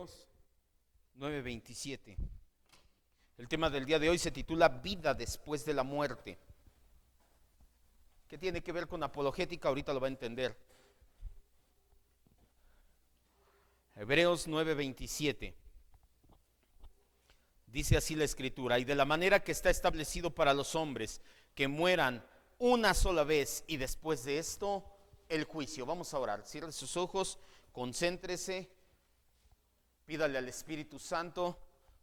Hebreos 9:27. El tema del día de hoy se titula Vida después de la muerte. ¿Qué tiene que ver con apologética? Ahorita lo va a entender. Hebreos 9:27. Dice así la Escritura: y de la manera que está establecido para los hombres que mueran una sola vez y después de esto el juicio. Vamos a orar. Cierre sus ojos, concéntrese, pídale al Espíritu Santo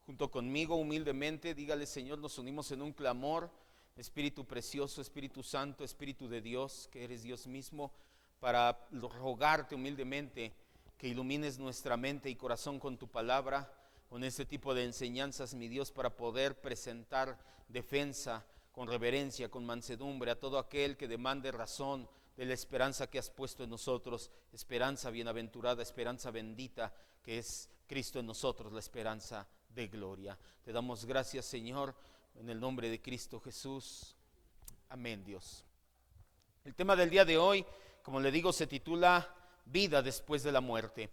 junto conmigo humildemente. Dígale: Señor, nos unimos en un clamor. Espíritu precioso, Espíritu Santo, Espíritu de Dios, que eres Dios mismo, para rogarte humildemente que ilumines nuestra mente y corazón con tu palabra, con este tipo de enseñanzas, mi Dios, para poder presentar defensa con reverencia, con mansedumbre a todo aquel que demande razón de la esperanza que has puesto en nosotros, esperanza bienaventurada, esperanza bendita, que es Cristo en nosotros, la esperanza de gloria. Te damos gracias, Señor, en el nombre de Cristo Jesús. Amén, Dios. El tema del día de hoy, como le digo, se titula Vida después de la muerte.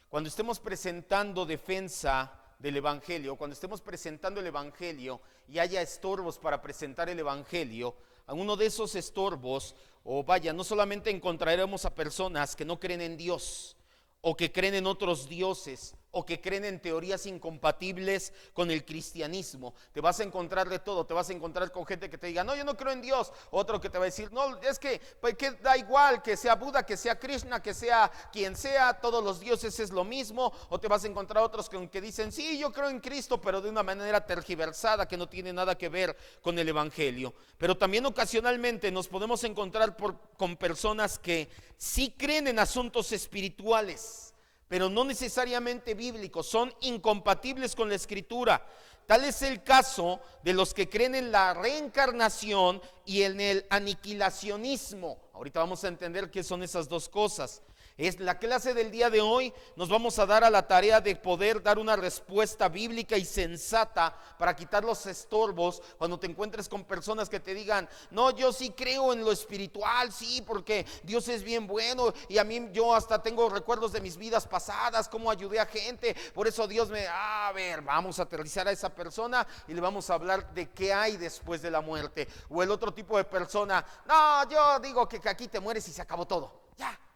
Cuando estemos presentando defensa del Evangelio, cuando estemos presentando el Evangelio y haya estorbos para presentar el Evangelio, a uno de esos estorbos, no solamente encontraremos a personas que no creen en Dios, o que creen en otros dioses, o que creen en teorías incompatibles con el cristianismo. Te vas a encontrar de todo. Te vas a encontrar con gente que te diga: no, yo no creo en Dios. Otro que te va a decir: no, es que, pues, que da igual, que sea Buda, que sea Krishna, que sea quien sea, todos los dioses es lo mismo. O te vas a encontrar otros que dicen: sí, yo creo en Cristo, pero de una manera tergiversada, que no tiene nada que ver con el Evangelio. Pero también ocasionalmente nos podemos encontrar con personas que sí creen en asuntos espirituales, pero no necesariamente bíblicos, son incompatibles con la Escritura. Tal es el caso de los que creen en la reencarnación y en el aniquilacionismo. Ahorita vamos a entender qué son esas dos cosas. Es la clase del día de hoy. Nos vamos a dar a la tarea de poder dar una respuesta bíblica y sensata para quitar los estorbos cuando te encuentres con personas que te digan: no, yo sí creo en lo espiritual, sí, porque Dios es bien bueno, y a mí, yo hasta tengo recuerdos de mis vidas pasadas, cómo ayudé a gente, por eso Dios me... A ver, vamos a aterrizar a esa persona y le vamos a hablar de qué hay después de la muerte. O el otro tipo de persona: no, yo digo que aquí te mueres y se acabó todo,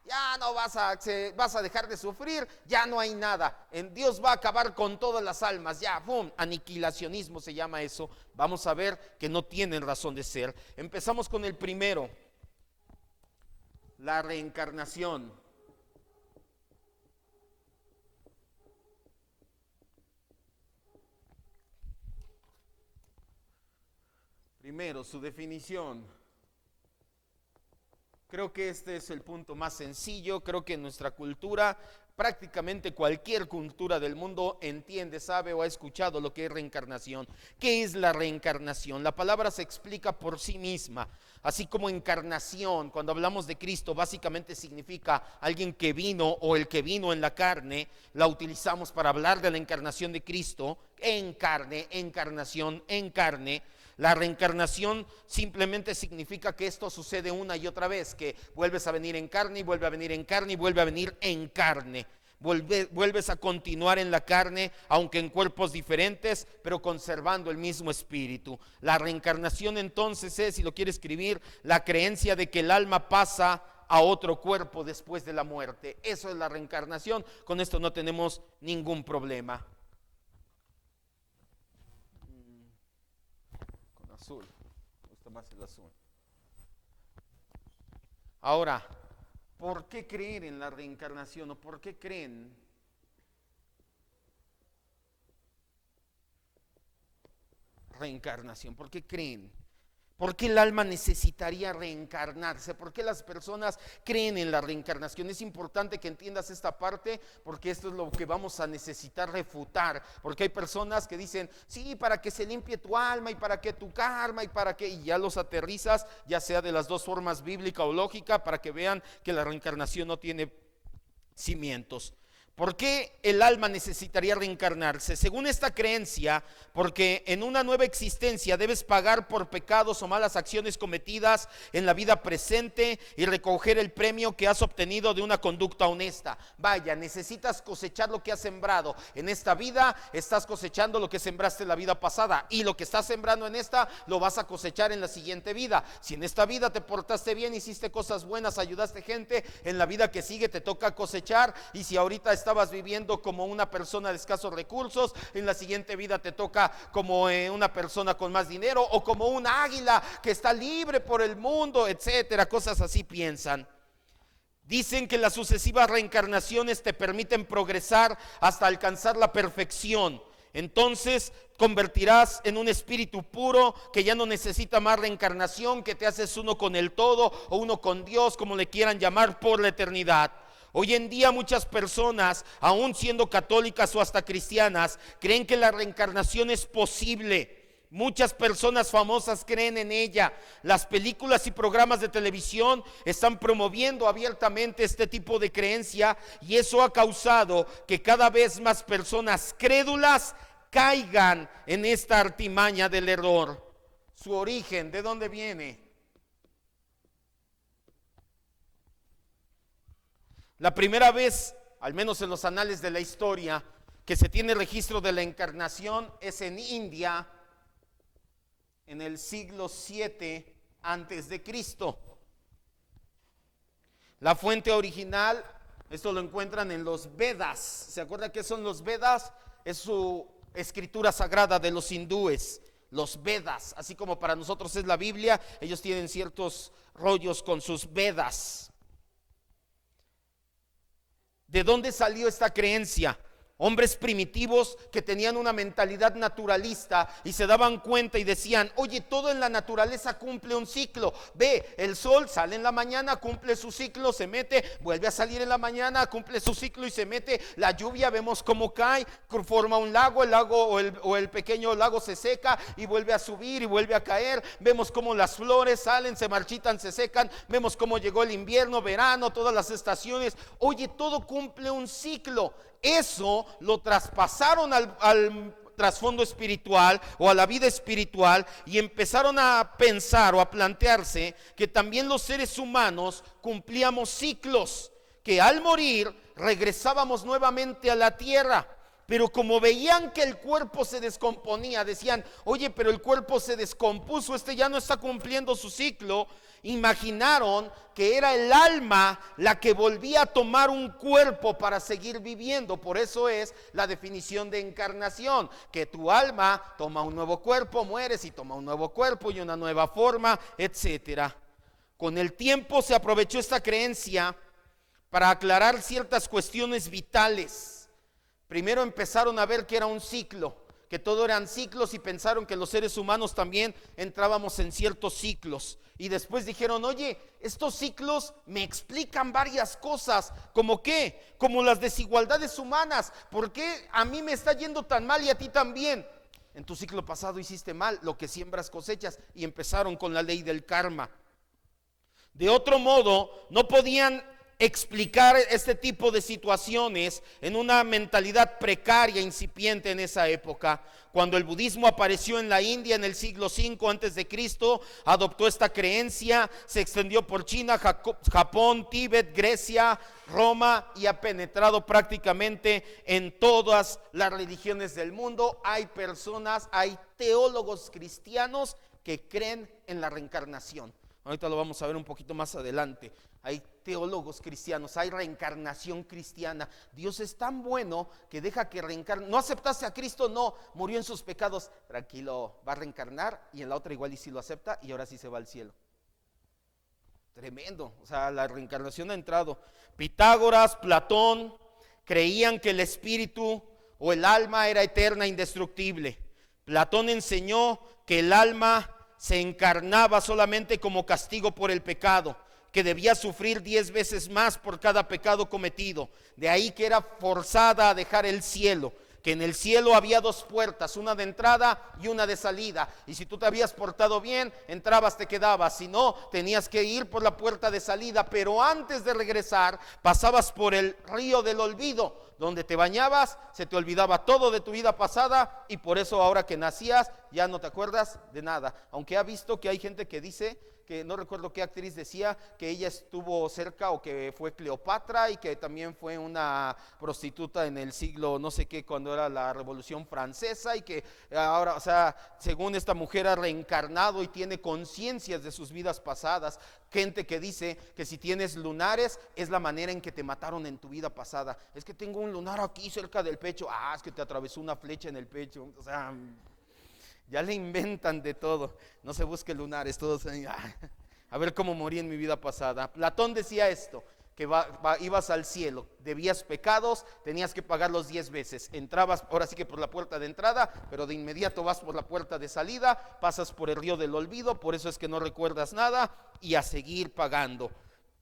ya no vas a dejar de sufrir, ya no hay nada, en Dios va a acabar con todas las almas, ya, ¡pum! Aniquilacionismo se llama eso. Vamos a ver que no tienen razón de ser. Empezamos con el primero, la reencarnación. Primero, su definición. Creo que este es el punto más sencillo. Creo que en nuestra cultura, prácticamente cualquier cultura del mundo entiende, sabe o ha escuchado lo que es reencarnación. ¿Qué es la reencarnación? La palabra se explica por sí misma. Así como encarnación, cuando hablamos de Cristo, básicamente significa alguien que vino o el que vino en la carne. La utilizamos para hablar de la encarnación de Cristo, en carne, encarnación, en carne. La reencarnación simplemente significa que esto sucede una y otra vez, que vuelves a venir en carne y vuelve a venir en carne y vuelve a venir en carne. Vuelves a continuar en la carne, aunque en cuerpos diferentes, pero conservando el mismo espíritu. La reencarnación entonces es, si lo quiere escribir, la creencia de que el alma pasa a otro cuerpo después de la muerte. Eso es la reencarnación. Con esto no tenemos ningún problema. Azul, me gusta más el azul. Ahora, ¿por qué creer en la reencarnación? ¿O por qué creen reencarnación? ¿Por qué creen? ¿Por qué el alma necesitaría reencarnarse? ¿Por qué las personas creen en la reencarnación? Es importante que entiendas esta parte, porque esto es lo que vamos a necesitar refutar. Porque hay personas que dicen: sí, para que se limpie tu alma y para que tu karma y para que... Y ya los aterrizas, ya sea de las dos formas, bíblica o lógica, para que vean que la reencarnación no tiene cimientos. ¿Por qué el alma necesitaría reencarnarse? Según esta creencia, porque en una nueva existencia debes pagar por pecados o malas acciones cometidas en la vida presente y recoger el premio que has obtenido de una conducta honesta. Vaya, necesitas cosechar lo que has sembrado. En esta vida estás cosechando lo que sembraste en la vida pasada, y lo que estás sembrando en esta lo vas a cosechar en la siguiente vida. Si en esta vida te portaste bien, hiciste cosas buenas, ayudaste gente, en la vida que sigue te toca cosechar. Y si ahorita estabas viviendo como una persona de escasos recursos, en la siguiente vida te toca como una persona con más dinero, o como un águila que está libre por el mundo, etcétera. Cosas así piensan. Dicen que las sucesivas reencarnaciones te permiten progresar hasta alcanzar la perfección. Entonces convertirás en un espíritu puro que ya no necesita más reencarnación, que te haces uno con el todo o uno con Dios, como le quieran llamar, por la eternidad. Hoy en día muchas personas, aún siendo católicas o hasta cristianas, creen que la reencarnación es posible. Muchas personas famosas creen en ella. Las películas y programas de televisión están promoviendo abiertamente este tipo de creencia, y eso ha causado que cada vez más personas crédulas caigan en esta artimaña del error. Su origen, ¿de dónde viene? La primera vez, al menos en los anales de la historia, que se tiene registro de la encarnación es en India, en el siglo 7 antes de Cristo. La fuente original, esto lo encuentran en los Vedas. ¿Se acuerdan qué son los Vedas? Es su escritura sagrada de los hindúes, los Vedas. Así como para nosotros es la Biblia, ellos tienen ciertos rollos con sus Vedas. ¿De dónde salió esta creencia? Hombres primitivos que tenían una mentalidad naturalista y se daban cuenta y decían: oye, todo en la naturaleza cumple un ciclo. Ve, el sol sale en la mañana, cumple su ciclo, se mete, vuelve a salir en la mañana, cumple su ciclo y se mete. La lluvia, vemos cómo cae, forma un lago, el lago o el pequeño lago se seca y vuelve a subir y vuelve a caer. Vemos cómo las flores salen, se marchitan, se secan. Vemos cómo llegó el invierno, verano, todas las estaciones. Oye, todo cumple un ciclo. Eso lo traspasaron al trasfondo espiritual o a la vida espiritual, y empezaron a pensar o a plantearse que también los seres humanos cumplíamos ciclos, que al morir regresábamos nuevamente a la tierra. Pero como veían que el cuerpo se descomponía, decían: oye, pero el cuerpo se descompuso, ya no está cumpliendo su ciclo. Imaginaron que era el alma la que volvía a tomar un cuerpo para seguir viviendo. Por eso es la definición de encarnación, que tu alma toma un nuevo cuerpo, mueres y toma un nuevo cuerpo y una nueva forma, etcétera. Con el tiempo se aprovechó esta creencia para aclarar ciertas cuestiones vitales. Primero empezaron a ver que era un ciclo, que todo eran ciclos, y pensaron que los seres humanos también entrábamos en ciertos ciclos. Y después dijeron: oye, estos ciclos me explican varias cosas. ¿Cómo qué? Como las desigualdades humanas. ¿Por qué a mí me está yendo tan mal y a ti también? En tu ciclo pasado hiciste mal, lo que siembras cosechas. Y empezaron con la ley del karma. De otro modo, no podían explicar este tipo de situaciones en una mentalidad precaria, incipiente en esa época. Cuando el budismo apareció en la India en el siglo V antes de Cristo, adoptó esta creencia, se extendió por China, Japón, Tíbet, Grecia, Roma, y ha penetrado prácticamente en todas las religiones del mundo. Hay personas, hay teólogos cristianos que creen en la reencarnación. Ahorita lo vamos a ver un poquito más adelante. Hay teólogos cristianos, hay reencarnación cristiana. Dios es tan bueno que deja que reencarne. ¿No aceptaste a Cristo? No, murió en sus pecados. Tranquilo, va a reencarnar, y en la otra igual y si lo acepta, y ahora sí se va al cielo. Tremendo, o sea, la reencarnación ha entrado. Pitágoras, Platón creían que el espíritu o el alma era eterna, indestructible. Platón enseñó que el alma se encarnaba solamente como castigo por el pecado, que debía sufrir 10 veces más por cada pecado cometido. De ahí que era forzada a dejar el cielo. que en el cielo había dos puertas, una de entrada y una de salida, y si tú te habías portado bien, entrabas, te quedabas, si no, tenías que ir por la puerta de salida, pero antes de regresar, pasabas por el río del olvido, donde te bañabas, se te olvidaba todo de tu vida pasada, y por eso ahora que nacías, ya no te acuerdas de nada, aunque ha visto que hay gente que dice, que no recuerdo qué actriz decía, que ella estuvo cerca o que fue Cleopatra y que también fue una prostituta en el siglo no sé qué, cuando era la Revolución Francesa, y que ahora, o sea, según esta mujer ha reencarnado y tiene conciencias de sus vidas pasadas. Gente que dice que si tienes lunares es la manera en que te mataron en tu vida pasada. Es que tengo un lunar aquí cerca del pecho, es que te atravesó una flecha en el pecho, o sea, ya le inventan de todo. No se busque lunares, todos a ver cómo morí en mi vida pasada. Platón decía esto, que ibas al cielo, debías pecados, tenías que pagarlos 10 veces. Entrabas ahora sí que por la puerta de entrada, pero de inmediato vas por la puerta de salida, pasas por el río del olvido, por eso es que no recuerdas nada, y a seguir pagando.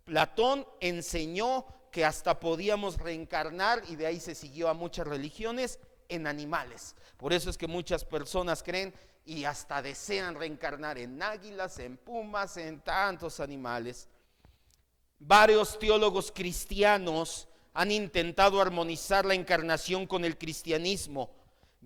Platón enseñó que hasta podíamos reencarnar, y de ahí se siguió a muchas religiones, en animales. Por eso es que muchas personas creen y hasta desean reencarnar en águilas, en pumas, en tantos animales. Varios teólogos cristianos han intentado armonizar la encarnación con el cristianismo.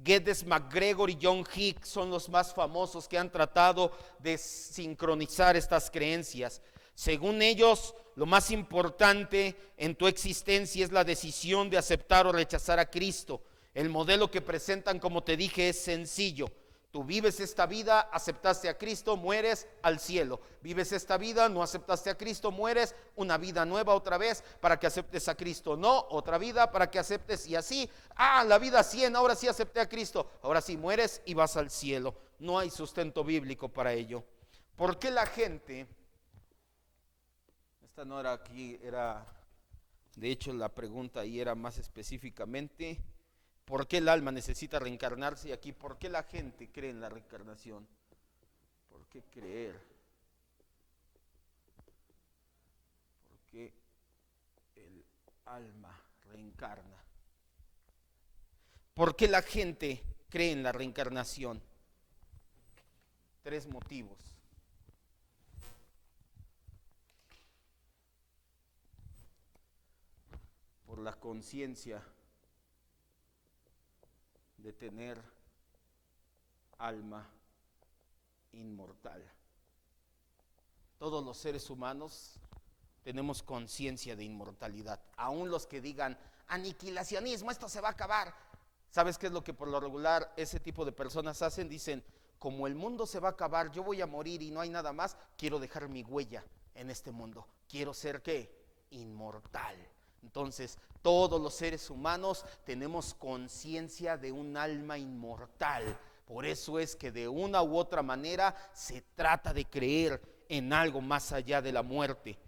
Geddes McGregor y John Hick son los más famosos que han tratado de sincronizar estas creencias. Según ellos, lo más importante en tu existencia es la decisión de aceptar o rechazar a Cristo. El modelo que presentan, como te dije, es sencillo. Tú vives esta vida, aceptaste a Cristo, mueres al cielo. Vives esta vida, no aceptaste a Cristo, mueres, una vida nueva otra vez para que aceptes a Cristo. No, otra vida para que aceptes, y así, la vida 100, ahora sí acepté a Cristo. Ahora sí mueres y vas al cielo. No hay sustento bíblico para ello. ¿Por qué la gente? Esta no era aquí, era, de hecho la pregunta ahí era más específicamente, ¿por qué el alma necesita reencarnarse? Y aquí, ¿por qué la gente cree en la reencarnación? ¿Por qué creer? ¿Por qué el alma reencarna? ¿Por qué la gente cree en la reencarnación? 3 motivos. Por la conciencia de tener alma inmortal. Todos los seres humanos tenemos conciencia de inmortalidad. Aún los que digan aniquilacionismo, esto se va a acabar. ¿Sabes qué es lo que por lo regular ese tipo de personas hacen? Dicen, como el mundo se va a acabar, yo voy a morir y no hay nada más, quiero dejar mi huella en este mundo. Quiero ser, ¿qué? Inmortal. Entonces, todos los seres humanos tenemos conciencia de un alma inmortal. Por eso es que de una u otra manera se trata de creer en algo más allá de la muerte.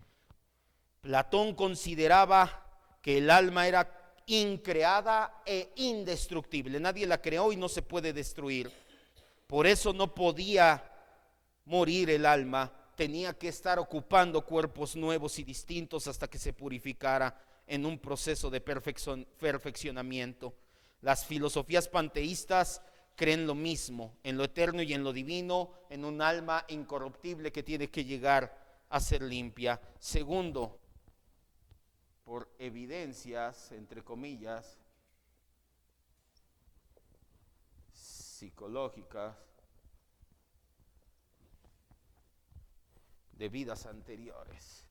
Platón consideraba que el alma era increada e indestructible. Nadie la creó y no se puede destruir. Por eso no podía morir el alma. Tenía que estar ocupando cuerpos nuevos y distintos hasta que se purificara en un proceso de perfeccionamiento. Las filosofías panteístas creen lo mismo, en lo eterno y en lo divino, en un alma incorruptible que tiene que llegar a ser limpia. Segundo, por evidencias, entre comillas, psicológicas, de vidas anteriores.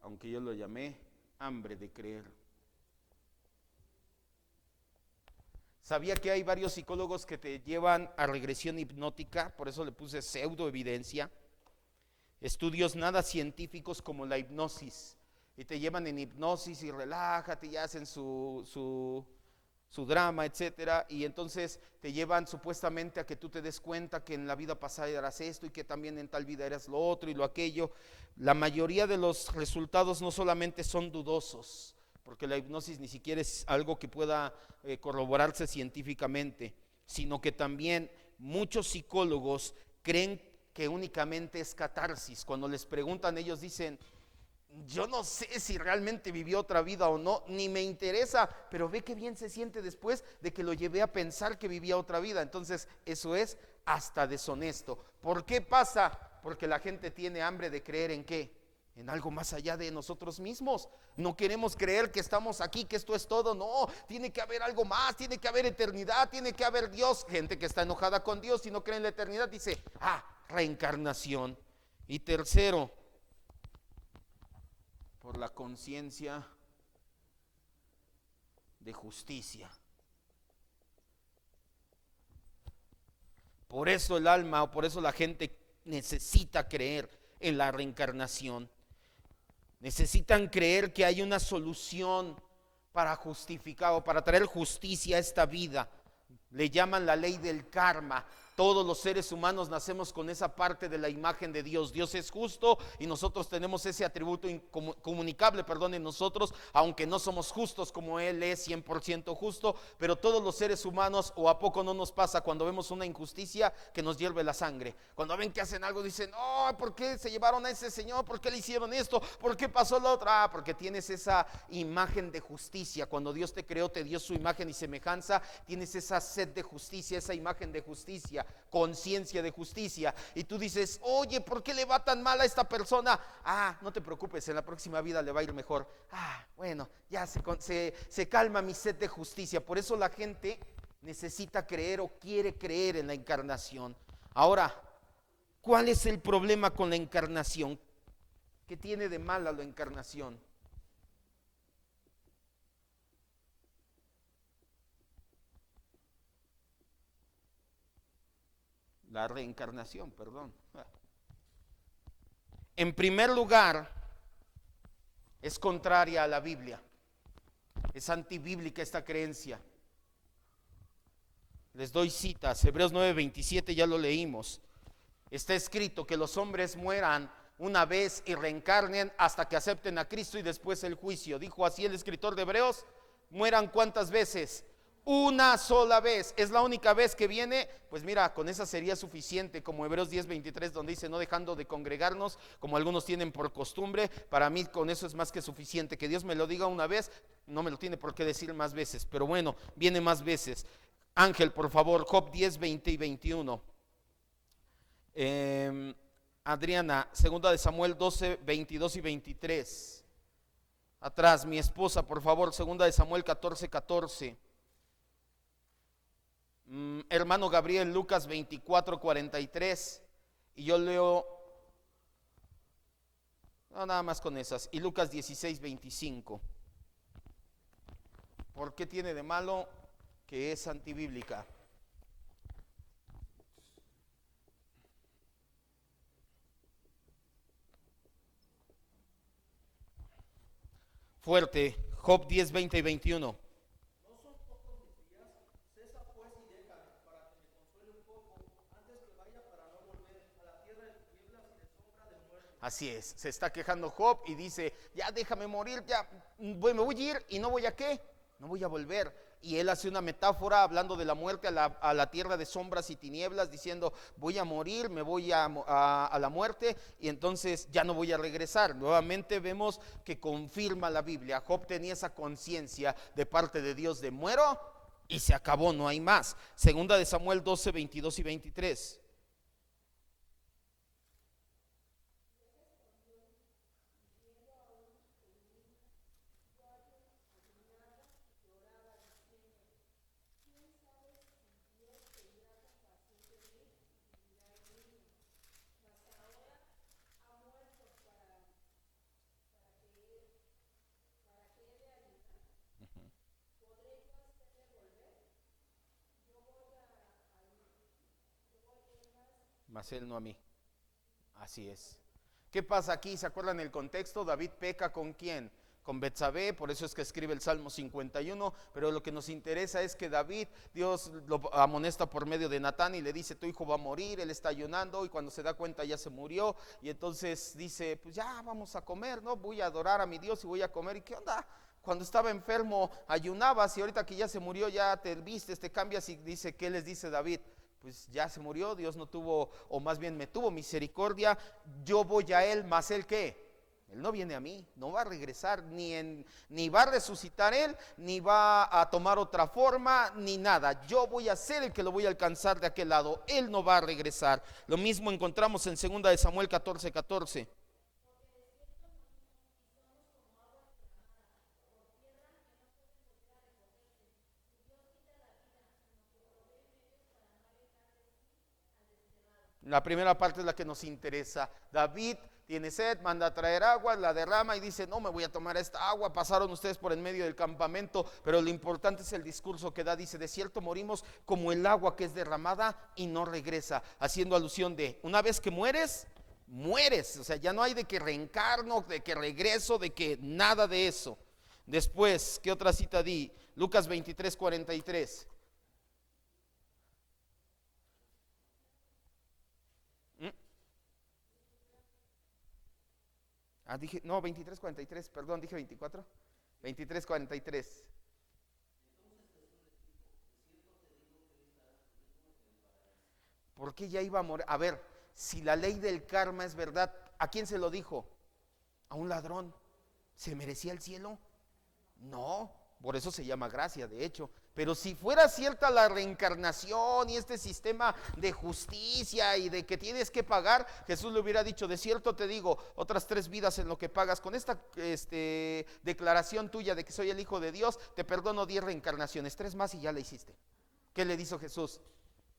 Aunque yo lo llamé hambre de creer. Sabía que hay varios psicólogos que te llevan a regresión hipnótica, por eso le puse pseudoevidencia. Estudios nada científicos como la hipnosis, y te llevan en hipnosis y relájate y hacen su drama, etcétera, y entonces te llevan supuestamente a que tú te des cuenta que en la vida pasada eras esto y que también en tal vida eras lo otro y lo aquello. La mayoría de los resultados no solamente son dudosos, porque la hipnosis ni siquiera es algo que pueda corroborarse científicamente, sino que también muchos psicólogos creen que únicamente es catarsis. Cuando les preguntan, ellos dicen, yo no sé si realmente vivió otra vida o no, ni me interesa, pero ve qué bien se siente después de que lo llevé a pensar que vivía otra vida. Entonces eso es hasta deshonesto. ¿Por qué pasa? Porque la gente tiene hambre de creer en qué, en algo más allá de nosotros mismos. No queremos creer que estamos aquí, que esto es todo. No, tiene que haber algo más, tiene que haber eternidad, tiene que haber Dios. Gente que está enojada con Dios y no cree en la eternidad dice, reencarnación. Y tercero, por la conciencia de justicia. Por eso el alma, o por eso la gente necesita creer en la reencarnación. Necesitan creer que hay una solución para justificar o para traer justicia a esta vida. Le llaman la ley del karma. Todos los seres humanos nacemos con esa parte de la imagen de Dios. Dios es justo y nosotros tenemos ese atributo incomunicable, en nosotros, aunque no somos justos como Él es 100% justo, pero todos los seres humanos, o a poco no nos pasa cuando vemos una injusticia que nos hierve la sangre. Cuando ven que hacen algo dicen, ¿por qué se llevaron a ese señor? ¿Por qué le hicieron esto? ¿Por qué pasó lo otro? Porque tienes esa imagen de justicia. Cuando Dios te creó, te dio su imagen y semejanza, tienes esa sed de justicia, esa imagen de justicia, conciencia de justicia, y tú dices, oye, ¿por qué le va tan mal a esta persona? No te preocupes, en la próxima vida le va a ir mejor. Bueno, ya se calma mi sed de justicia. Por eso la gente necesita creer o quiere creer en la encarnación. Ahora, ¿cuál es el problema con la encarnación? ¿Qué tiene de mala la encarnación? La reencarnación, perdón. En primer lugar, es contraria a la Biblia. Es antibíblica esta creencia. Les doy citas. Hebreos 9:27, ya lo leímos. Está escrito que los hombres mueran una vez y reencarnen hasta que acepten a Cristo y después el juicio. Dijo así el escritor de Hebreos. ¿Mueran cuántas veces? Una sola vez. ¿Es la única vez que viene? Pues mira, con esa sería suficiente, como Hebreos 10:23, donde dice, no dejando de congregarnos, como algunos tienen por costumbre. Para mí con eso es más que suficiente. Que Dios me lo diga una vez, no me lo tiene por qué decir más veces, pero bueno, viene más veces. Ángel, por favor, Job 10:20 y 21. Adriana, segunda de Samuel 12:22 y 23. Atrás, mi esposa, por favor, segunda de Samuel 14:14. Hermano Gabriel, Lucas 24:43. Y yo leo, nada más con esas. Y Lucas 16:25. ¿Por qué tiene de malo? Que es antibíblica. Fuerte, Job 10:20 y 21. Así es, se está quejando Job y dice, ya déjame morir, ya me voy a ir y no voy a ¿qué? No voy a volver. Y él hace una metáfora hablando de la muerte a la tierra de sombras y tinieblas, diciendo, voy a morir, me voy a la muerte y entonces ya no voy a regresar. Nuevamente vemos que confirma la Biblia. Job tenía esa conciencia de parte de Dios de muero y se acabó, no hay más. Segunda de Samuel 12:22 y 23. Mas él no a mí. Así es. ¿Qué pasa aquí? ¿Se acuerdan el contexto? David peca ¿con quién? Con Betsabé, por eso es que escribe el Salmo 51, pero lo que nos interesa es que David, Dios lo amonesta por medio de Natán y le dice, tu hijo va a morir, él está ayunando y cuando se da cuenta ya se murió y entonces dice, pues ya vamos a comer, ¿no? Voy a adorar a mi Dios y voy a comer. ¿Y qué onda? Cuando estaba enfermo ayunabas y ahorita que ya se murió ya te vistes, te cambias y dice, ¿qué les dice David? Pues ya se murió, Dios no tuvo, o más bien me tuvo misericordia, yo voy a él, mas él ¿qué? Él no viene a mí, no va a regresar, ni va a resucitar Él, ni va a tomar otra forma, ni nada. Yo voy a ser el que lo voy a alcanzar de aquel lado. Él no va a regresar. Lo mismo encontramos en 2 de Samuel 14:14. La primera parte es la que nos interesa. David tiene sed, manda a traer agua, la derrama y dice, no me voy a tomar esta agua. Pasaron ustedes por en medio del campamento, pero lo importante es el discurso que da. Dice, de cierto morimos como el agua que es derramada y no regresa, haciendo alusión de, una vez que mueres, mueres. O sea, ya no hay de que reencarno, de que regreso, de que nada de eso. Después, ¿qué otra cita di? Lucas 23:43. Dije, no, 23:43, perdón, dije 24. 23:43. ¿Por qué ya iba a morir? A ver, si la ley del karma es verdad, ¿a quién se lo dijo? A un ladrón. ¿Se merecía el cielo? No, por eso se llama gracia, de hecho. Pero si fuera cierta la reencarnación y este sistema de justicia y de que tienes que pagar, Jesús le hubiera dicho, de cierto te digo, otras 3 vidas en lo que pagas. Con esta declaración tuya de que soy el Hijo de Dios, te perdono 10 reencarnaciones, 3 más y ya la hiciste. ¿Qué le dijo Jesús?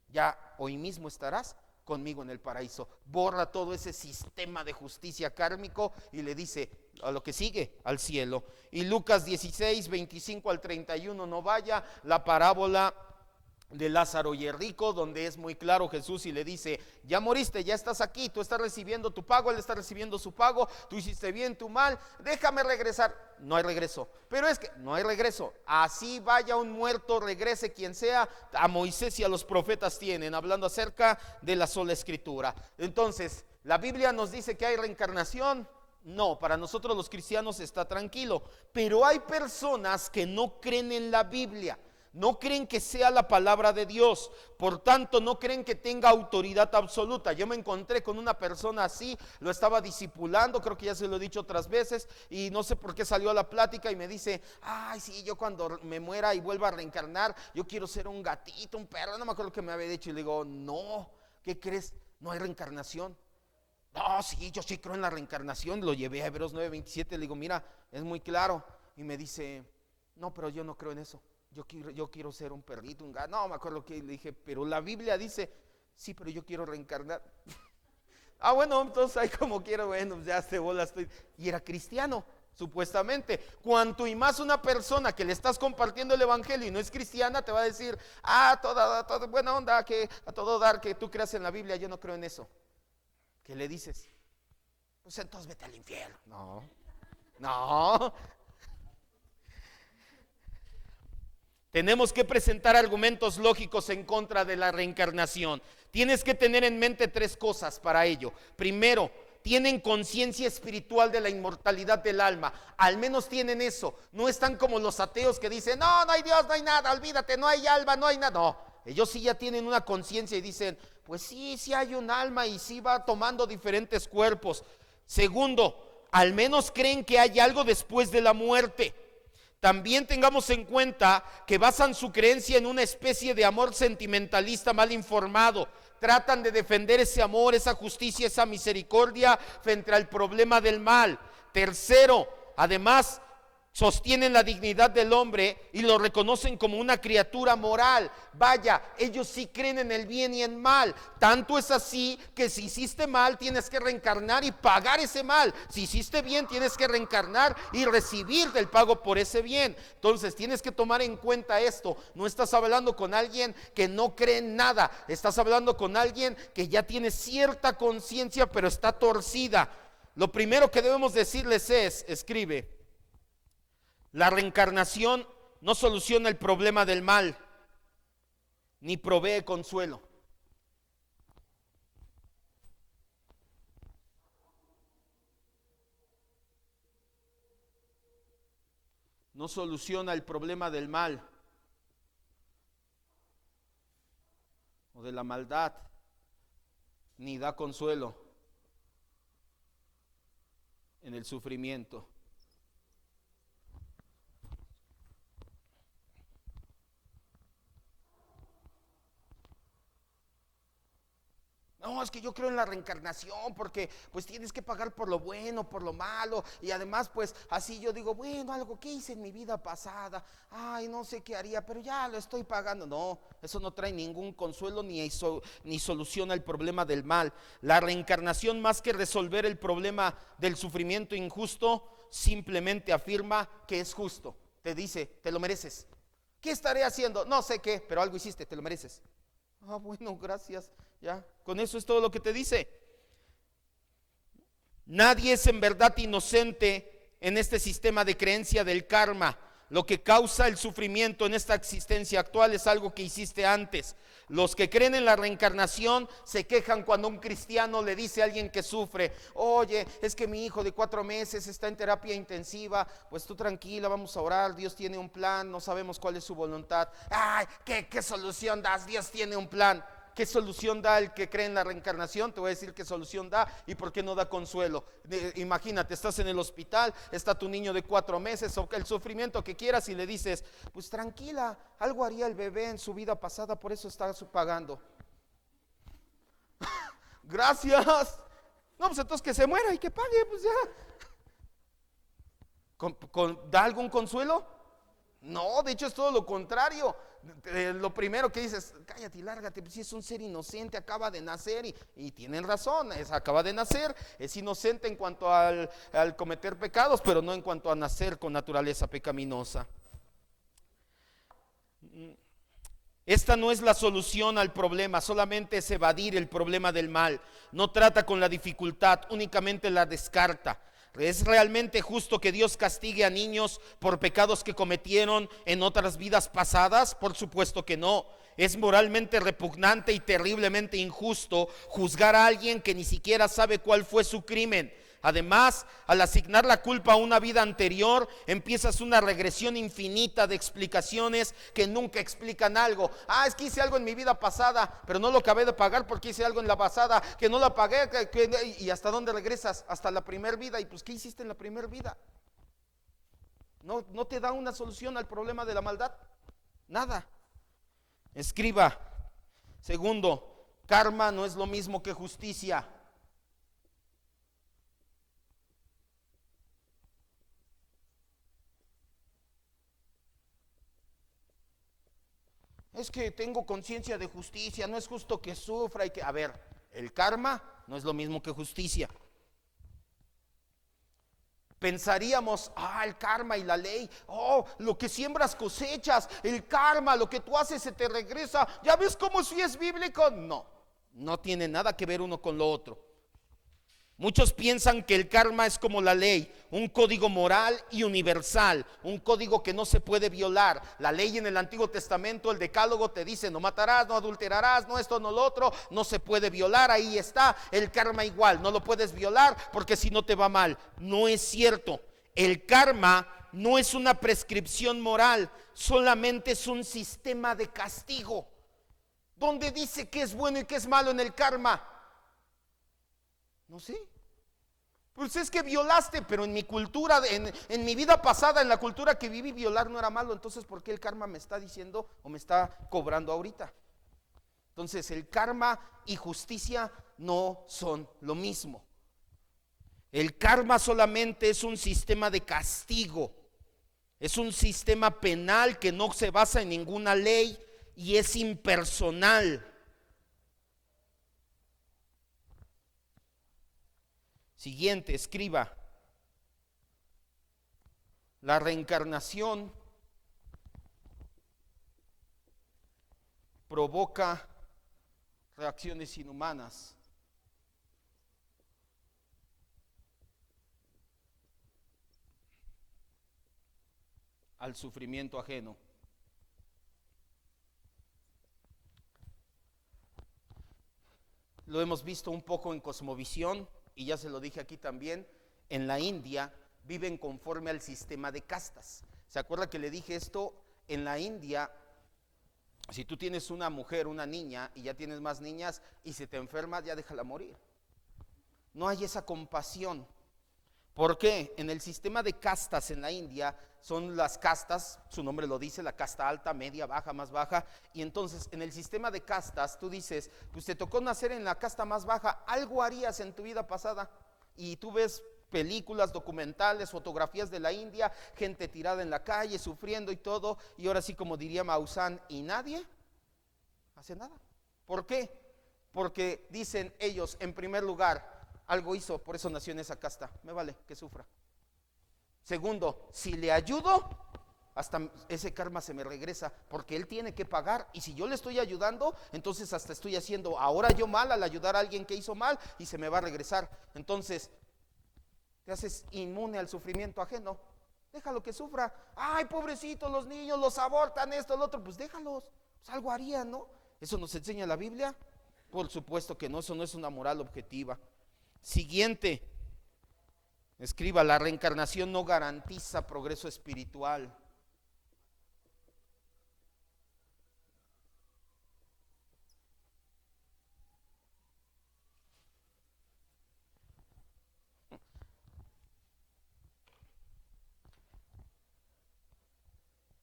Ya hoy mismo estarás conmigo en el paraíso. Borra todo ese sistema de justicia kármico y le dice a lo que sigue, al cielo. Y Lucas 16:25-31, no vaya, la parábola de Lázaro y el rico, donde es muy claro Jesús y le dice, ya moriste, ya estás aquí, tú estás recibiendo tu pago, él está recibiendo su pago, tú hiciste bien, tú mal, déjame regresar. No hay regreso, pero es que no hay regreso. Así vaya un muerto, regrese quien sea, a Moisés y a los profetas tienen, hablando acerca de la sola escritura. Entonces, ¿la Biblia nos dice que hay reencarnación? No, para nosotros los cristianos está tranquilo, pero hay personas que no creen en la Biblia. No creen que sea la palabra de Dios, por tanto no creen que tenga autoridad absoluta. Yo me encontré con una persona así, lo estaba discipulando, creo que ya se lo he dicho otras veces, y no sé por qué salió a la plática y me dice, ay sí, yo cuando me muera y vuelva a reencarnar, yo quiero ser un gatito, un perro, no me acuerdo lo que me había dicho, y le digo, no, ¿qué crees? No hay reencarnación. No, sí, yo sí creo en la reencarnación. Lo llevé a Hebreos 9:27, le digo, mira, es muy claro, y me dice, no, pero yo no creo en eso. Yo quiero ser un perrito, un gato. No, me acuerdo que le dije, pero la Biblia dice, sí, pero yo quiero reencarnar. Bueno, entonces ahí como quiero, bueno, ya se bola estoy. Y era cristiano, supuestamente. Cuanto y más una persona que le estás compartiendo el evangelio y no es cristiana, te va a decir, toda buena onda, que a todo dar que tú creas en la Biblia, yo no creo en eso. ¿Qué le dices? Pues entonces vete al infierno. No. Tenemos que presentar argumentos lógicos en contra de la reencarnación. Tienes que tener en mente 3 cosas para ello. Primero, tienen conciencia espiritual de la inmortalidad del alma. Al menos tienen eso. No están como los ateos que dicen, no hay Dios, no hay nada, olvídate, no hay alma, no hay nada. No, ellos sí ya tienen una conciencia y dicen, pues sí hay un alma y sí va tomando diferentes cuerpos. Segundo, al menos creen que hay algo después de la muerte. También tengamos en cuenta que basan su creencia en una especie de amor sentimentalista mal informado. Tratan de defender ese amor, esa justicia, esa misericordia frente al problema del mal. Tercero, además, sostienen la dignidad del hombre y lo reconocen como una criatura moral. Vaya, ellos sí creen en el bien y en mal. Tanto es así que si hiciste mal tienes que reencarnar y pagar ese mal. Si hiciste bien tienes que reencarnar y recibir del pago por ese bien. Entonces tienes que tomar en cuenta esto. No estás hablando con alguien que no cree en nada. Estás hablando con alguien que ya tiene cierta conciencia pero está torcida. Lo primero que debemos decirles es, escribe, la reencarnación no soluciona el problema del mal, ni provee consuelo. No soluciona el problema del mal o de la maldad, ni da consuelo. en el sufrimiento. No, es que yo creo en la reencarnación porque pues tienes que pagar por lo bueno, por lo malo, y además pues así yo digo, bueno, algo que hice en mi vida pasada, ay, no sé qué haría, pero ya lo estoy pagando. No, eso no trae ningún consuelo ni soluciona el problema del mal. La reencarnación, más que resolver el problema del sufrimiento injusto, simplemente afirma que es justo. Te dice, te lo mereces. ¿Qué estaré haciendo? No sé qué, pero algo hiciste, te lo mereces. Ah, bueno, gracias. Ya, con eso es todo lo que te dice. Nadie es en verdad inocente en este sistema de creencia del karma. Lo que causa el sufrimiento en esta existencia actual es algo que hiciste antes. Los que creen en la reencarnación se quejan cuando un cristiano le dice a alguien que sufre, oye, es que mi hijo de 4 meses está en terapia intensiva. Pues tú tranquila, vamos a orar, Dios tiene un plan, no sabemos cuál es su voluntad. Ay, ¿qué solución das? Dios tiene un plan. ¿Qué solución da el que cree en la reencarnación? Te voy a decir qué solución da y por qué no da consuelo. Imagínate, estás en el hospital, está tu niño de 4 meses, o el sufrimiento que quieras, y le dices, pues tranquila, algo haría el bebé en su vida pasada, por eso está pagando. Gracias. No, pues entonces que se muera y que pague, pues ya. ¿Da algún consuelo? No, de hecho es todo lo contrario. Lo primero que dices, cállate y lárgate, pues si es un ser inocente, acaba de nacer, y tienen razón, acaba de nacer, es inocente en cuanto al cometer pecados, pero no en cuanto a nacer con naturaleza pecaminosa. Esta no es la solución al problema, solamente es evadir el problema del mal. No trata con la dificultad, únicamente la descarta. ¿Es realmente justo que Dios castigue a niños por pecados que cometieron en otras vidas pasadas? Por supuesto que no. Es moralmente repugnante y terriblemente injusto juzgar a alguien que ni siquiera sabe cuál fue su crimen. Además, al asignar la culpa a una vida anterior, empiezas una regresión infinita de explicaciones que nunca explican algo. Es que hice algo en mi vida pasada, pero no lo acabé de pagar porque hice algo en la pasada, que no la pagué, ¿y hasta dónde regresas? Hasta la primer vida. ¿Y pues qué hiciste en la primer vida? No te da una solución al problema de la maldad. Nada. Escriba. Segundo, karma no es lo mismo que justicia. Es que tengo conciencia de justicia, no es justo que sufra y que... A ver, el karma no es lo mismo que justicia. Pensaríamos, el karma y la ley, lo que siembras cosechas, el karma, lo que tú haces se te regresa. ¿Ya ves cómo sí es bíblico? No tiene nada que ver uno con lo otro. Muchos piensan que el karma es como la ley, un código moral y universal, un código que no se puede violar. La ley en el Antiguo Testamento, el Decálogo, te dice no matarás, no adulterarás, no esto, no lo otro, no se puede violar. Ahí está. El karma igual, no lo puedes violar porque si no te va mal. No es cierto. El karma no es una prescripción moral, solamente es un sistema de castigo. ¿Dónde dice qué es bueno y qué es malo en el karma? No sé. Pues es que violaste, pero en mi cultura, en mi vida pasada, en la cultura que viví, violar no era malo. Entonces, ¿por qué el karma me está diciendo o me está cobrando ahorita? Entonces, el karma y justicia no son lo mismo. El karma solamente es un sistema de castigo. Es un sistema penal que no se basa en ninguna ley y es impersonal. Siguiente, escriba. La reencarnación provoca reacciones inhumanas. Al sufrimiento ajeno. Lo hemos visto un poco en Cosmovisión. Y ya se lo dije aquí también, en la India viven conforme al sistema de castas. ¿Se acuerda que le dije esto? En la India, si tú tienes una mujer, una niña, y ya tienes más niñas, y se te enferma, ya déjala morir. No hay esa compasión. ¿Por qué? En el sistema de castas en la India son las castas, su nombre lo dice, la casta alta, media, baja, más baja. Y entonces en el sistema de castas tú dices, pues te tocó nacer en la casta más baja, algo harías en tu vida pasada. Y tú ves películas, documentales, fotografías de la India, gente tirada en la calle, sufriendo y todo. Y ahora sí, como diría Maussan, y nadie hace nada. ¿Por qué? Porque dicen ellos, en primer lugar, algo hizo, por eso nació en esa casta, me vale que sufra. Segundo, si le ayudo, hasta ese karma se me regresa, porque él tiene que pagar, y si yo le estoy ayudando, entonces hasta estoy haciendo ahora yo mal al ayudar a alguien que hizo mal, y se me va a regresar. Entonces te haces inmune al sufrimiento ajeno. Déjalo que sufra. Ay, pobrecitos los niños, los abortan, esto, lo otro. Pues déjalos, pues algo harían, ¿no? ¿Eso nos enseña la Biblia? Por supuesto que no, eso no es una moral objetiva. Siguiente, escriba, la reencarnación no garantiza progreso espiritual.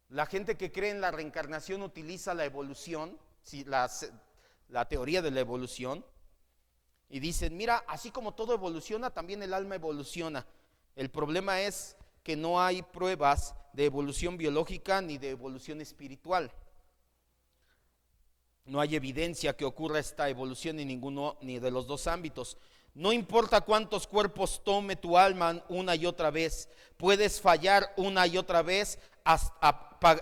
La gente que cree en la reencarnación utiliza la evolución, la teoría de la evolución, y dicen, mira, así como todo evoluciona, también el alma evoluciona. El problema es que no hay pruebas de evolución biológica ni de evolución espiritual. No hay evidencia que ocurra esta evolución en ninguno ni de los dos ámbitos. No importa cuántos cuerpos tome tu alma una y otra vez, puedes fallar una y otra vez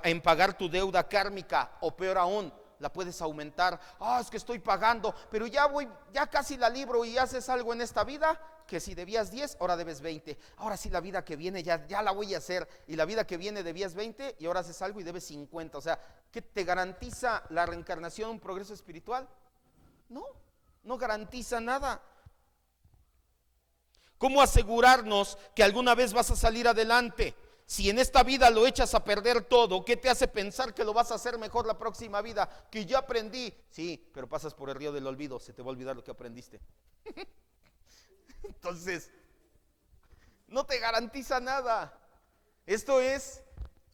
en pagar tu deuda kármica, o peor aún, la puedes aumentar. Es que estoy pagando, pero ya casi la libro, y haces algo en esta vida, que si debías 10, ahora debes 20. Ahora sí, la vida que viene ya la voy a hacer, y la vida que viene debías 20 y ahora haces algo y debes 50. O sea, ¿qué te garantiza la reencarnación un progreso espiritual? No garantiza nada. ¿Cómo asegurarnos que alguna vez vas a salir adelante? Si en esta vida lo echas a perder todo, ¿qué te hace pensar que lo vas a hacer mejor la próxima vida? Que ya aprendí. Sí, pero pasas por el río del olvido, se te va a olvidar lo que aprendiste. Entonces, no te garantiza nada. Esto es,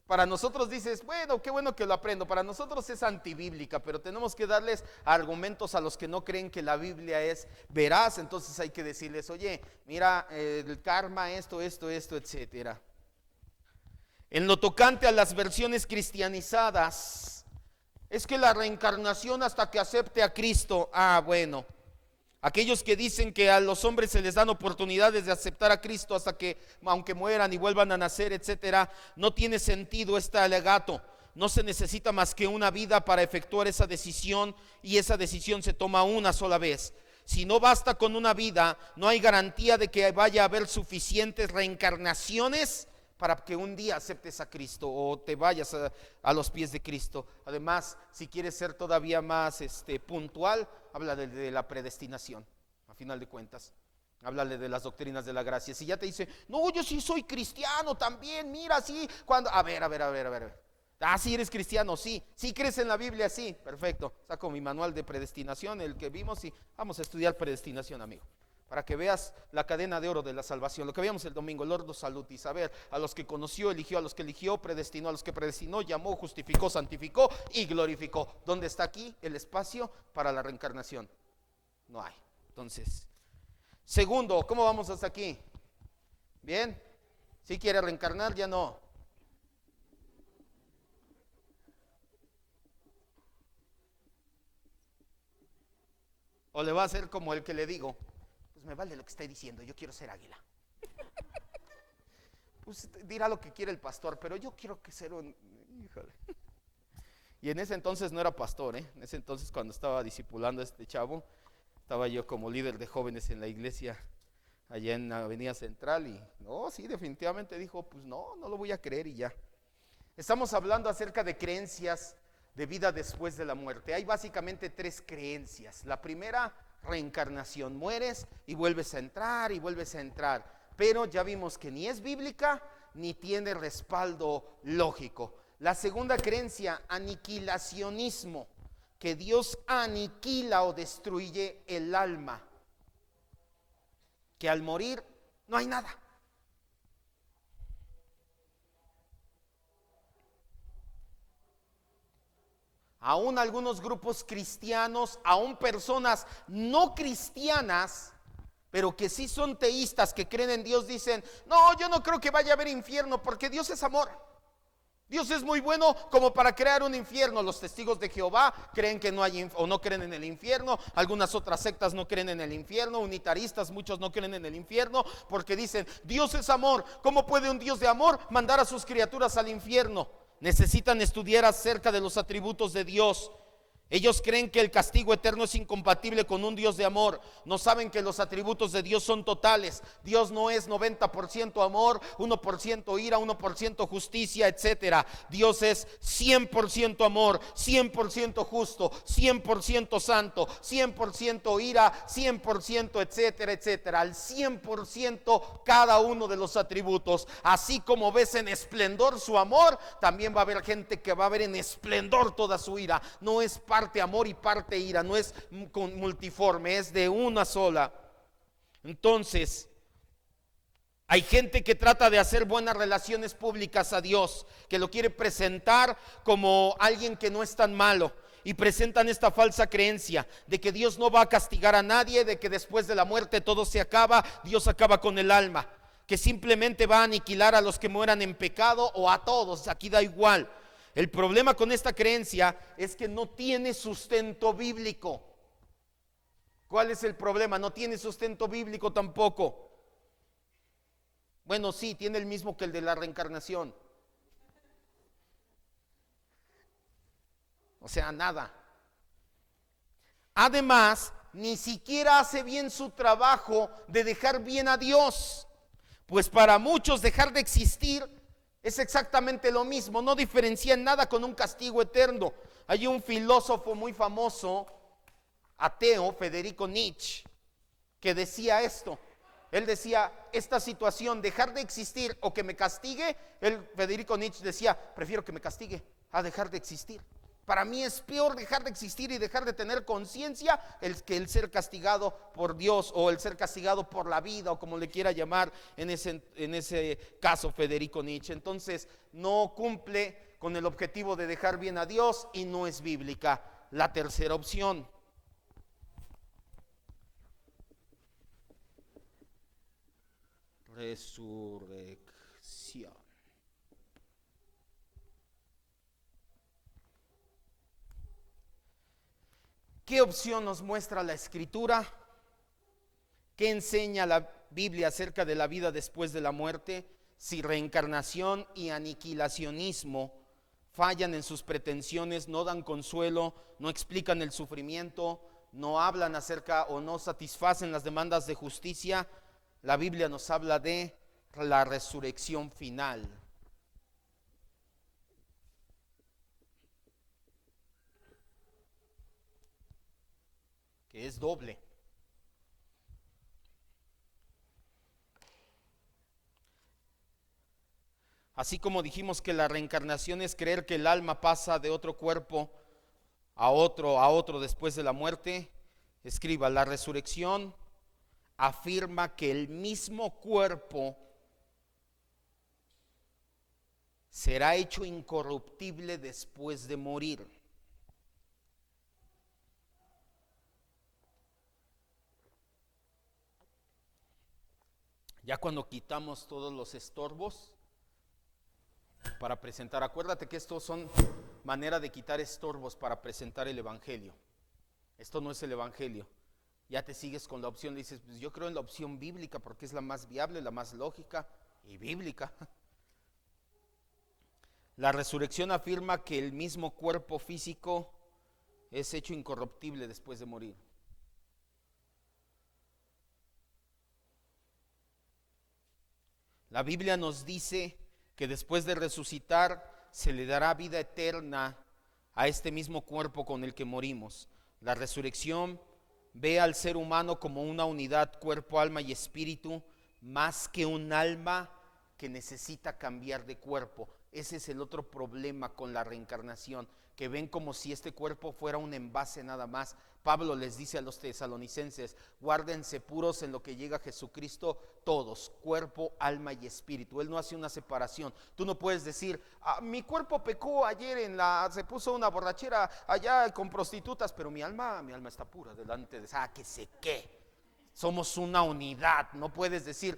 para nosotros dices, bueno, qué bueno que lo aprendo. Para nosotros es antibíblica, pero tenemos que darles argumentos a los que no creen que la Biblia es veraz. Entonces hay que decirles, oye, mira, el karma, esto, etcétera. En lo tocante a las versiones cristianizadas, es que la reencarnación hasta que acepte a Cristo. Bueno, aquellos que dicen que a los hombres se les dan oportunidades de aceptar a Cristo hasta que, aunque mueran y vuelvan a nacer, etcétera, no tiene sentido este alegato. No se necesita más que una vida para efectuar esa decisión, y esa decisión se toma una sola vez. Si no basta con una vida, no hay garantía de que vaya a haber suficientes reencarnaciones para que un día aceptes a Cristo o te vayas a los pies de Cristo. Además, si quieres ser todavía más puntual, habla de la predestinación, a final de cuentas. Háblale de las doctrinas de la gracia. Si ya te dice, no, yo sí soy cristiano también, mira, sí, cuando, a ver. Sí eres cristiano, sí crees en la Biblia, sí, perfecto. Saco mi manual de predestinación, el que vimos, y vamos a estudiar predestinación, amigo, para que veas la cadena de oro de la salvación, lo que veíamos el domingo, el ordo salutis, a ver, a los que conoció, eligió, a los que eligió, predestinó, a los que predestinó, llamó, justificó, santificó y glorificó. ¿Dónde está aquí el espacio para la reencarnación? No hay. Entonces, segundo, ¿cómo vamos hasta aquí? ¿Bien? ¿Sí quiere reencarnar? Ya no. ¿O le va a hacer como el que le digo? Pues me vale lo que esté diciendo, yo quiero ser águila. Pues dirá lo que quiere el pastor, pero yo quiero que ser un... Híjole. Y en ese entonces no era pastor, En ese entonces, cuando estaba discipulando a este chavo, estaba yo como líder de jóvenes en la iglesia allá en la Avenida Central, y sí, definitivamente dijo, pues no lo voy a creer, y ya. Estamos hablando acerca de creencias de vida después de la muerte. Hay básicamente 3 creencias. La primera, reencarnación, mueres y vuelves a entrar y vuelves a entrar, pero ya vimos que ni es bíblica ni tiene respaldo lógico. La segunda creencia, aniquilacionismo, que Dios aniquila o destruye el alma, que al morir no hay nada, aún algunos grupos cristianos, aún personas no cristianas, pero que sí son teístas, que creen en Dios, dicen: no, yo no creo que vaya a haber infierno, porque Dios es amor. Dios es muy bueno como para crear un infierno. Los testigos de Jehová creen que no hay o no creen en el infierno. Algunas otras sectas no creen en el infierno. Unitaristas, muchos no creen en el infierno, porque dicen: Dios es amor. ¿Cómo puede un Dios de amor mandar a sus criaturas al infierno? Necesitan estudiar acerca de los atributos de Dios. Ellos creen que el castigo eterno es incompatible con un Dios de amor. No saben que los atributos de Dios son totales. Dios no es 90% amor, 1% ira, 1% justicia, etcétera. Dios es 100% amor, 100% justo, 100% santo, 100% ira, 100%, etcétera, etcétera. Al 100% cada uno de los atributos. Así como ves en esplendor su amor, también va a haber gente que va a ver en esplendor toda su ira. No es parte amor y parte ira, no es multiforme, es de una sola. Entonces, hay gente que trata de hacer buenas relaciones públicas a Dios, que lo quiere presentar como alguien que no es tan malo, y presentan esta falsa creencia de que Dios no va a castigar a nadie, de que después de la muerte todo se acaba, Dios acaba con el alma, que simplemente va a aniquilar a los que mueran en pecado o a todos, aquí da igual. El problema con esta creencia es que no tiene sustento bíblico. ¿Cuál es el problema? No tiene sustento bíblico tampoco. Bueno, sí, tiene el mismo que el de la reencarnación. O sea, nada. Además, ni siquiera hace bien su trabajo de dejar bien a Dios. Pues para muchos dejar de existir es exactamente lo mismo, no diferencia en nada con un castigo eterno. Hay un filósofo muy famoso, ateo, Federico Nietzsche, que decía esto. Él decía: esta situación, dejar de existir o que me castigue, Federico Nietzsche decía: prefiero que me castigue a dejar de existir. Para mí es peor dejar de existir y dejar de tener conciencia que el ser castigado por Dios, o el ser castigado por la vida, o como le quiera llamar en ese caso Federico Nietzsche. Entonces no cumple con el objetivo de dejar bien a Dios y no es bíblica. La tercera opción: resurrección. ¿Qué opción nos muestra la Escritura? ¿Qué enseña la Biblia acerca de la vida después de la muerte? Si reencarnación y aniquilacionismo fallan en sus pretensiones, no dan consuelo, no explican el sufrimiento, no hablan acerca o no satisfacen las demandas de justicia, la Biblia nos habla de la resurrección final. Que es doble. Así como dijimos que la reencarnación es creer que el alma pasa de otro cuerpo a otro después de la muerte, escriba: la resurrección afirma que el mismo cuerpo será hecho incorruptible después de morir. Ya cuando quitamos todos los estorbos para presentar, acuérdate que estos son manera de quitar estorbos para presentar el evangelio. Esto no es el evangelio. Ya te sigues con la opción, dices: pues yo creo en la opción bíblica porque es la más viable, la más lógica y bíblica. La resurrección afirma que el mismo cuerpo físico es hecho incorruptible después de morir. La Biblia nos dice que después de resucitar se le dará vida eterna a este mismo cuerpo con el que morimos. La resurrección ve al ser humano como una unidad, cuerpo, alma y espíritu, más que un alma que necesita cambiar de cuerpo. Ese es el otro problema con la reencarnación, que ven como si este cuerpo fuera un envase nada más. Pablo les dice a los tesalonicenses: guárdense puros en lo que llega a Jesucristo todos, cuerpo, alma y espíritu. Él no hace una separación. Tú no puedes decir: mi cuerpo pecó ayer se puso una borrachera allá con prostitutas, pero mi alma está pura delante de que sé qué. Somos una unidad. No puedes decir: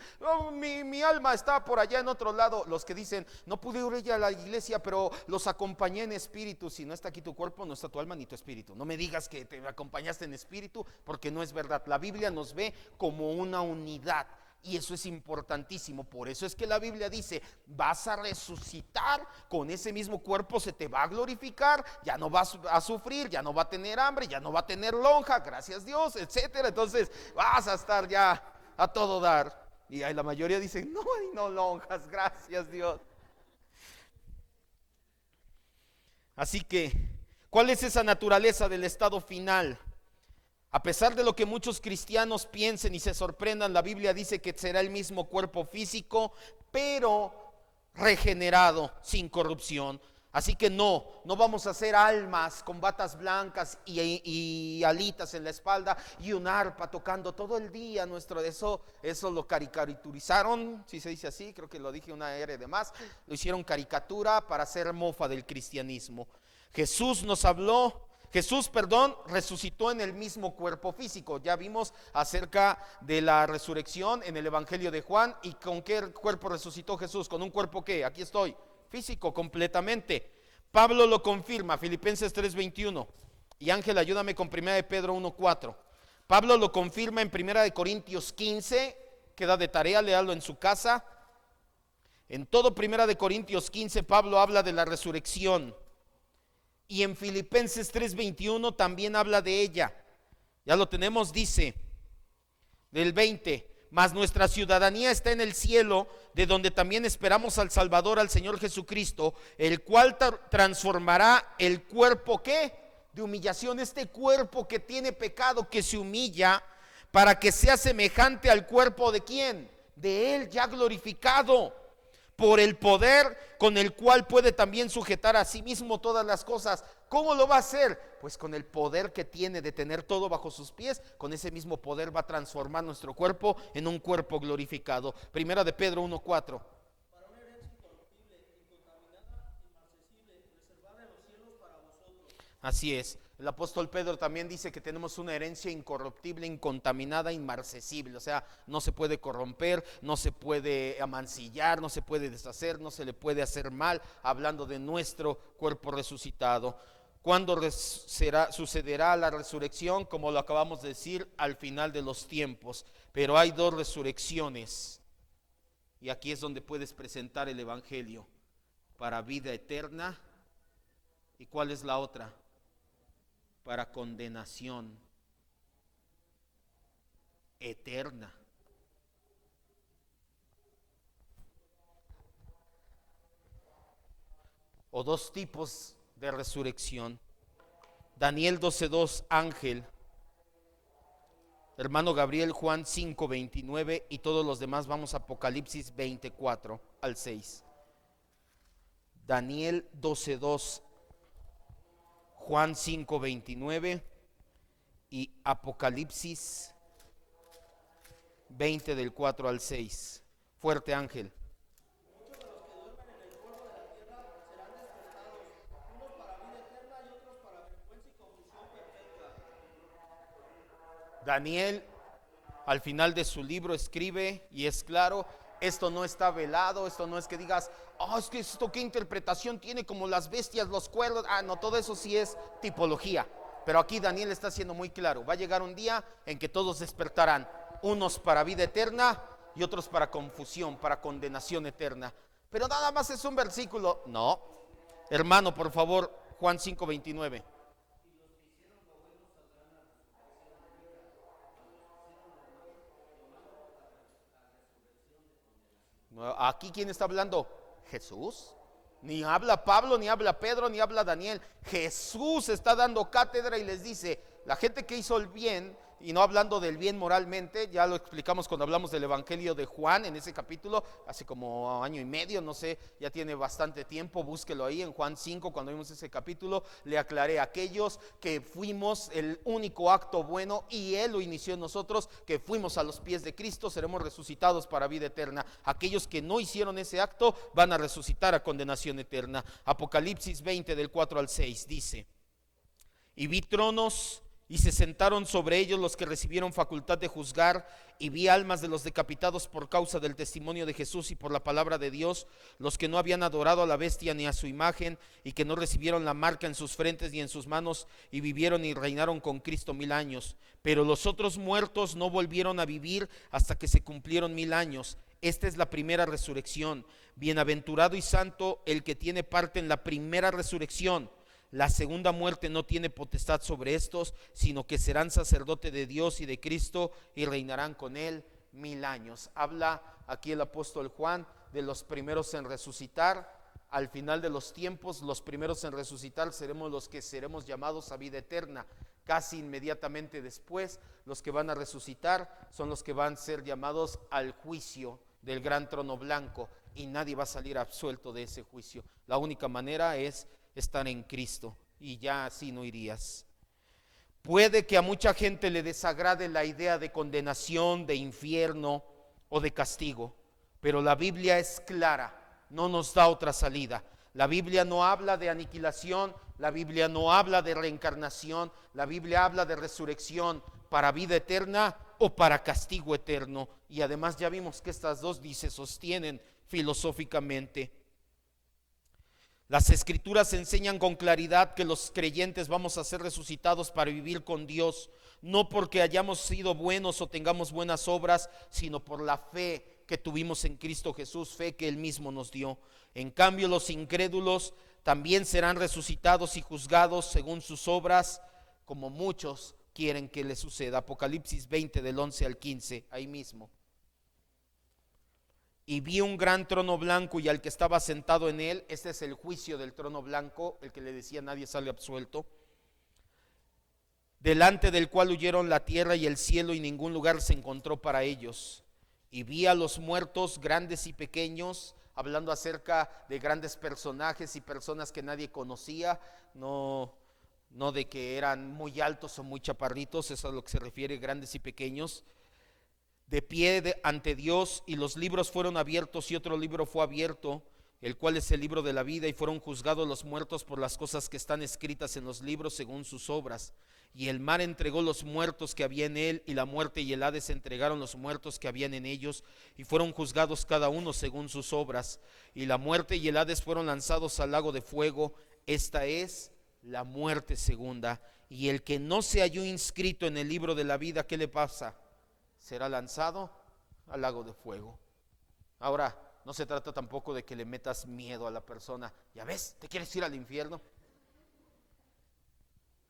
mi alma está por allá en otro lado. Los que dicen: no pude ir a la iglesia, pero los acompañé en espíritu. Si no está aquí tu cuerpo, no está tu alma ni tu espíritu. No me digas que te acompañaste en espíritu, porque no es verdad. La Biblia nos ve como una unidad, y eso es importantísimo. Por eso es que la Biblia dice: vas a resucitar, con ese mismo cuerpo se te va a glorificar, ya no vas a sufrir, ya no va a tener hambre, ya no va a tener lonja, gracias Dios, etcétera. Entonces vas a estar ya a todo dar. Y la mayoría dicen: no hay no lonjas, gracias Dios. Así que, ¿cuál es esa naturaleza del estado final? A pesar de lo que muchos cristianos piensen y se sorprendan, la Biblia dice que será el mismo cuerpo físico, pero regenerado, sin corrupción. Así que no vamos a ser almas con batas blancas y alitas en la espalda y un arpa tocando todo el día. Eso lo caricaturizaron, si se dice así, creo que lo dije una R de más. Lo hicieron caricatura para hacer mofa del cristianismo. Jesús resucitó en el mismo cuerpo físico. Ya vimos acerca de la resurrección en el Evangelio de Juan. ¿Y con qué cuerpo resucitó Jesús? ¿Con un cuerpo qué? Aquí estoy, físico completamente. Pablo lo confirma, Filipenses 3:21. Y Ángel, ayúdame con 1 de Pedro 1:4. Pablo lo confirma en 1 de Corintios 15. Queda de tarea, léalo en su casa. En todo 1 de Corintios 15 Pablo habla de la resurrección. Y en Filipenses 3:21 también habla de ella. Ya lo tenemos, dice del 20: mas nuestra ciudadanía está en el cielo, de donde también esperamos al Salvador, al Señor Jesucristo, el cual transformará el cuerpo ¿qué? De humillación. Este cuerpo que tiene pecado, que se humilla, para que sea semejante al cuerpo de ¿quién? De Él ya glorificado, por el poder con el cual puede también sujetar a sí mismo todas las cosas. ¿Cómo lo va a hacer? Pues con el poder que tiene de tener todo bajo sus pies. Con ese mismo poder va a transformar nuestro cuerpo en un cuerpo glorificado. 1 de Pedro 1:4. Para una herencia incorruptible, incontaminada, inmarcesible, reservada en los cielos para vosotros. Así es. El apóstol Pedro también dice que tenemos una herencia incorruptible, incontaminada, inmarcesible. O sea, no se puede corromper, no se puede amancillar, no se puede deshacer, no se le puede hacer mal, hablando de nuestro cuerpo resucitado. ¿Cuándo sucederá la resurrección? Como lo acabamos de decir, al final de los tiempos. Pero hay dos resurrecciones. Y aquí es donde puedes presentar el evangelio: para vida eterna. ¿Y cuál es la otra? Para condenación eterna. O dos tipos de resurrección. Daniel 12:2, Ángel. Hermano Gabriel, Juan 5:29, y todos los demás vamos a Apocalipsis 24-6. Daniel 12:2, Juan 5:29 y Apocalipsis 20 del 4 al 6. Fuerte, Ángel. Muchos de los que duermen en el polvo de la tierra serán despertados, unos para vida eterna y otros para vergüenza y confusión perpetua. Daniel, al final de su libro, escribe, y es claro, esto no está velado, esto no es que digas: es que esto qué interpretación tiene, como las bestias, los cuernos. No, todo eso sí es tipología. Pero aquí Daniel está siendo muy claro: va a llegar un día en que todos despertarán, unos para vida eterna y otros para confusión, para condenación eterna. Pero nada más es un versículo. No, hermano, por favor, Juan 5:29. Aquí, ¿quién está hablando? Jesús. Ni habla Pablo, ni habla Pedro, ni habla Daniel. Jesús está dando cátedra y les dice: la gente que hizo el bien y no hablando del bien moralmente, ya lo explicamos cuando hablamos del Evangelio de Juan en ese capítulo, hace como año y medio, no sé, ya tiene bastante tiempo, búsquelo ahí en Juan 5, cuando vimos ese capítulo, le aclaré a aquellos que fuimos el único acto bueno y Él lo inició en nosotros, que fuimos a los pies de Cristo, seremos resucitados para vida eterna. Aquellos que no hicieron ese acto van a resucitar a condenación eterna. Apocalipsis 20 del 4 al 6 dice: y vi tronos y se sentaron sobre ellos los que recibieron facultad de juzgar, y vi almas de los decapitados por causa del testimonio de Jesús y por la palabra de Dios, los que no habían adorado a la bestia ni a su imagen, y que no recibieron la marca en sus frentes ni en sus manos, y vivieron y reinaron con Cristo 1000 años. Pero los otros muertos no volvieron a vivir hasta que se cumplieron 1000 años. Esta es la primera resurrección. Bienaventurado y santo el que tiene parte en la primera resurrección. La segunda muerte no tiene potestad sobre estos, sino que serán sacerdote de Dios y de Cristo y reinarán con Él 1000 años. Habla aquí el apóstol Juan de los primeros en resucitar. Al final de los tiempos, los primeros en resucitar seremos los que seremos llamados a vida eterna. Casi inmediatamente después, los que van a resucitar son los que van a ser llamados al juicio del gran trono blanco, y nadie va a salir absuelto de ese juicio. La única manera es estar en Cristo, y ya así no irías. Puede que a mucha gente le desagrade la idea de condenación, de infierno o de castigo, pero la Biblia es clara, no nos da otra salida. La Biblia no habla de aniquilación, la Biblia no habla de reencarnación, la Biblia habla de resurrección para vida eterna o para castigo eterno. Y además ya vimos que estas dos se sostienen filosóficamente. Las Escrituras enseñan con claridad que los creyentes vamos a ser resucitados para vivir con Dios, no porque hayamos sido buenos o tengamos buenas obras, sino por la fe que tuvimos en Cristo Jesús, fe que Él mismo nos dio. En cambio, los incrédulos también serán resucitados y juzgados según sus obras, como muchos quieren que les suceda. Apocalipsis 20 del 11 al 15, ahí mismo. Y vi un gran trono blanco y al que estaba sentado en él. Este es el juicio del trono blanco, el que le decía nadie sale absuelto, delante del cual huyeron la tierra y el cielo, y ningún lugar se encontró para ellos. Y vi a los muertos, grandes y pequeños, hablando acerca de grandes personajes y personas que nadie conocía, no de que eran muy altos o muy chaparritos, eso es a lo que se refiere, grandes y pequeños, de pie ante Dios, y los libros fueron abiertos, y otro libro fue abierto, el cual es el libro de la vida, y fueron juzgados los muertos por las cosas que están escritas en los libros según sus obras. Y el mar entregó los muertos que había en él, y la muerte y el Hades entregaron los muertos que habían en ellos, y fueron juzgados cada uno según sus obras. Y la muerte y el Hades fueron lanzados al lago de fuego. Esta es la muerte segunda. Y el que no se halló inscrito en el libro de la vida, ¿qué le pasa? Será lanzado al lago de fuego. Ahora, no se trata tampoco de que le metas miedo a la persona. Ya ves, ¿te quieres ir al infierno?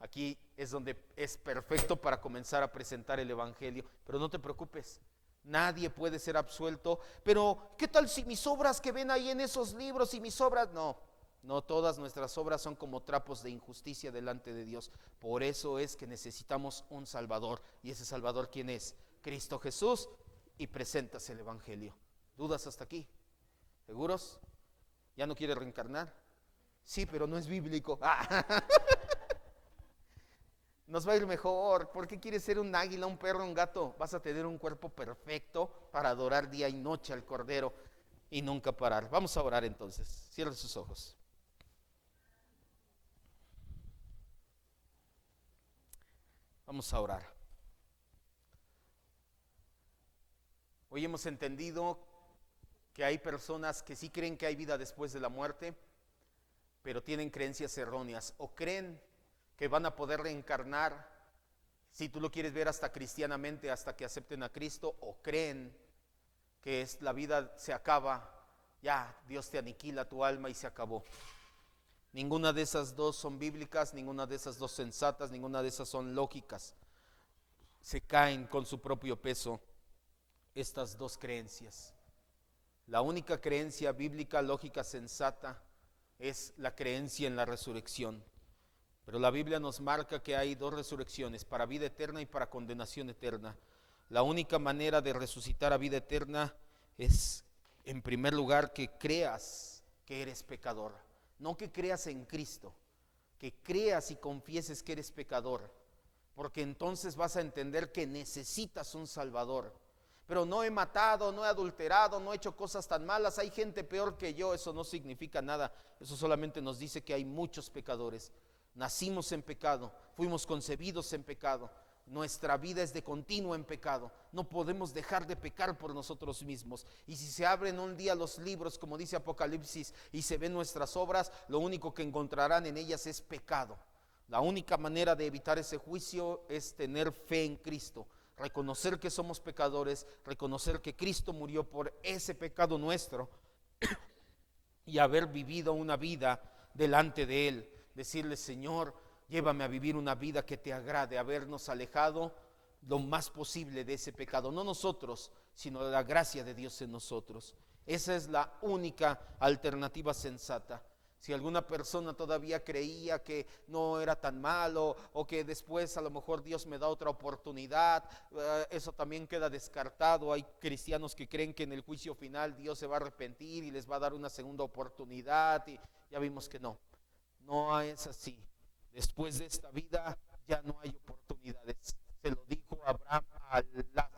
Aquí es donde es perfecto para comenzar a presentar el evangelio. Pero no te preocupes, nadie puede ser absuelto. Pero, ¿qué tal si mis obras que ven ahí en esos libros y mis obras? No todas nuestras obras son como trapos de injusticia delante de Dios. Por eso es que necesitamos un Salvador. ¿Y ese Salvador quién es? Cristo Jesús. Y presentas el evangelio. ¿Dudas hasta aquí? ¿Seguros? ¿Ya no quiere reencarnar? Sí, pero no es bíblico. Nos va a ir mejor. ¿Por qué quieres ser un águila, un perro, un gato? Vas a tener un cuerpo perfecto para adorar día y noche al Cordero y nunca parar. Vamos a orar entonces. Cierren sus ojos. Vamos a orar. Hoy hemos entendido que hay personas que sí creen que hay vida después de la muerte, pero tienen creencias erróneas, o creen que van a poder reencarnar, si tú lo quieres ver hasta cristianamente, hasta que acepten a Cristo, o creen que la vida se acaba, ya Dios te aniquila tu alma y se acabó. Ninguna de esas dos son bíblicas, ninguna de esas dos sensatas, ninguna de esas son lógicas. Se caen con su propio peso estas dos creencias. La única creencia bíblica, lógica, sensata es la creencia en la resurrección. Pero la Biblia nos marca que hay dos resurrecciones, para vida eterna y para condenación eterna. La única manera de resucitar a vida eterna es, en primer lugar, que creas que eres pecador. No que creas en Cristo, que creas y confieses que eres pecador, porque entonces vas a entender que necesitas un Salvador. Pero no he matado, no he adulterado, no he hecho cosas tan malas, hay gente peor que yo. Eso no significa nada, eso solamente nos dice que hay muchos pecadores. Nacimos en pecado, fuimos concebidos en pecado, nuestra vida es de continuo en pecado. No podemos dejar de pecar por nosotros mismos. Y si se abren un día los libros, como dice Apocalipsis, y se ven nuestras obras, lo único que encontrarán en ellas es pecado. La única manera de evitar ese juicio es tener fe en Cristo, reconocer que somos pecadores, reconocer que Cristo murió por ese pecado nuestro y haber vivido una vida delante de Él. Decirle: Señor, llévame a vivir una vida que te agrade, habernos alejado lo más posible de ese pecado, no nosotros, sino la gracia de Dios en nosotros. Esa es la única alternativa sensata. Si alguna persona todavía creía que no era tan malo, o que después a lo mejor Dios me da otra oportunidad, eso también queda descartado. Hay cristianos que creen que en el juicio final Dios se va a arrepentir y les va a dar una segunda oportunidad, y ya vimos que no es así. Después de esta vida ya no hay oportunidades. Se lo dijo Abraham a Lázaro.